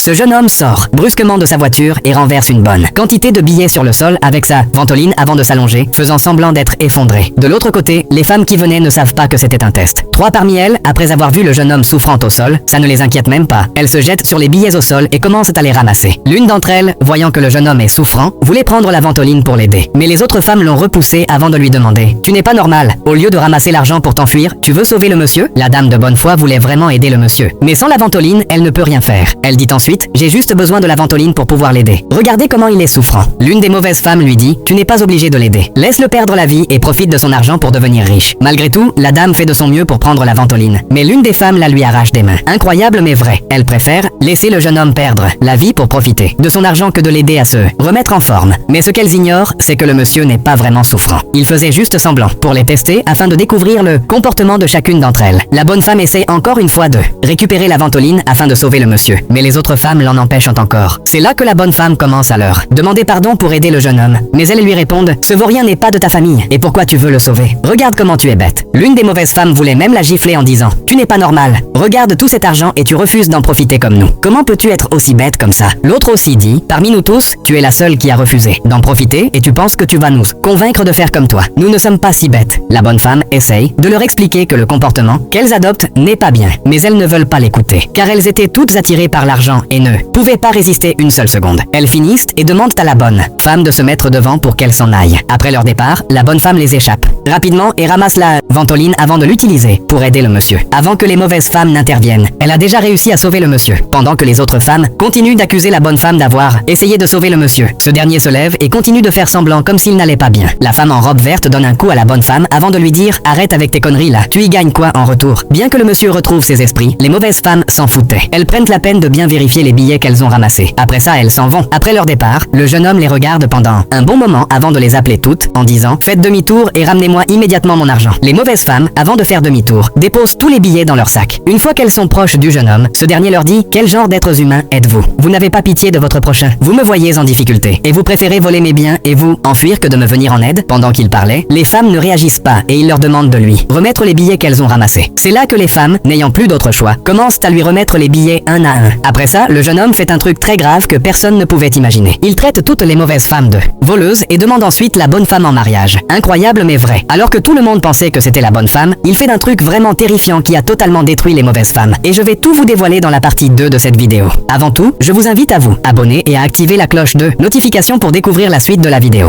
Ce jeune homme sort brusquement de sa voiture et renverse une bonne quantité de billets sur le sol avec sa ventoline avant de s'allonger, faisant semblant d'être effondré. De l'autre côté, les femmes qui venaient ne savent pas que c'était un test. 3 parmi elles, après avoir vu le jeune homme souffrant au sol, ça ne les inquiète même pas. Elles se jettent sur les billets au sol et commencent à les ramasser. L'une d'entre elles, voyant que le jeune homme est souffrant, voulait prendre la ventoline pour l'aider. Mais les autres femmes l'ont repoussé avant de lui demander « Tu n'es pas normal. Au lieu de ramasser l'argent pour t'enfuir, tu veux sauver le monsieur ?» La dame de bonne foi voulait vraiment aider le monsieur. Mais sans la ventoline, elle ne peut rien faire. Elle dit ensuite « J'ai juste besoin de la ventoline pour pouvoir l'aider. Regardez comment il est souffrant. » L'une des mauvaises femmes lui dit « Tu n'es pas obligé de l'aider. Laisse-le perdre la vie et profite de son argent pour devenir riche. » Malgré tout, la dame fait de son mieux pour prendre la ventoline. Mais l'une des femmes la lui arrache des mains. Incroyable mais vrai. Elle préfère laisser le jeune homme perdre la vie pour profiter de son argent que de l'aider à se remettre en forme. Mais ce qu'elles ignorent, c'est que le monsieur n'est pas vraiment souffrant. Il faisait juste semblant pour les tester afin de découvrir le comportement de chacune d'entre elles. La bonne femme essaie encore une fois de récupérer la ventoline afin de sauver le monsieur. Mais les autres femmes l'en empêchent encore. C'est là que la bonne femme commence à leur demander pardon pour aider le jeune homme. Mais elles lui répondent « Ce vaurien n'est pas de ta famille. Et pourquoi tu veux le sauver? Regarde comment tu es bête. » L'une des mauvaises femmes voulait même la gifler en disant « Tu n'es pas normal. Regarde tout cet argent et tu refuses d'en profiter comme nous. Comment peux-tu être aussi bête comme ça? » L'autre aussi dit « Parmi nous tous, tu es la seule qui a refusé d'en profiter et tu penses que tu vas nous convaincre de faire comme toi. Nous ne sommes pas si bêtes. » La bonne femme essaye de leur expliquer que le comportement qu'elles adoptent n'est pas bien. Mais elles ne veulent pas l'écouter, car elles étaient toutes attirées par l'argent et ne pouvaient pas résister une seule seconde. Elles finissent et demandent à la bonne femme de se mettre devant pour qu'elle s'en aille. Après leur départ, la bonne femme les échappe rapidement et ramasse la ventoline avant de l'utiliser pour aider le monsieur. Avant que les mauvaises femmes n'interviennent, elle a déjà réussi à sauver le monsieur, pendant que les autres femmes continuent d'accuser la bonne femme d'avoir essayé de sauver le monsieur. Ce dernier se lève et continue de faire semblant comme s'il n'allait pas bien. La femme en robe verte donne un coup à la bonne femme avant de lui dire « Arrête avec tes conneries là, tu y gagnes quoi en retour ?» Bien que le monsieur retrouve ses esprits, les mauvaises femmes s'en foutaient. Elles prennent la peine de bien vérifier les billets qu'elles ont ramassés. Après ça, elles s'en vont. Après leur départ, le jeune homme les regarde pendant un bon moment avant de les appeler toutes en disant « Faites demi-tour et ramenez-moi immédiatement mon argent. » Les mauvaises femmes, avant de faire demi-tour, déposent tous les billets dans leur sac. Une fois qu'elles sont proches du jeune homme, ce dernier leur dit « Quel genre d'êtres humains êtes-vous? Vous n'avez pas pitié de votre prochain. Vous me voyez en difficulté et vous préférez voler mes biens et vous enfuir que de me venir en aide. » Pendant qu'il parlait, les femmes ne réagissent pas et il leur demande de lui remettre les billets qu'elles ont ramassés. C'est là que les femmes, n'ayant plus d'autre choix, commencent à lui remettre les billets un à un. Après ça, le jeune homme fait un truc très grave que personne ne pouvait imaginer. Il traite toutes les mauvaises femmes de voleuses et demande ensuite la bonne femme en mariage. Incroyable mais vrai. Alors que tout le monde pensait que c'était la bonne femme, il fait un truc vraiment terrifiant qui a totalement détruit les mauvaises femmes. Et je vais tout vous dévoiler dans la partie 2 de cette vidéo. Avant tout, je vous invite à vous abonner et à activer la cloche de notification pour découvrir la suite de la vidéo.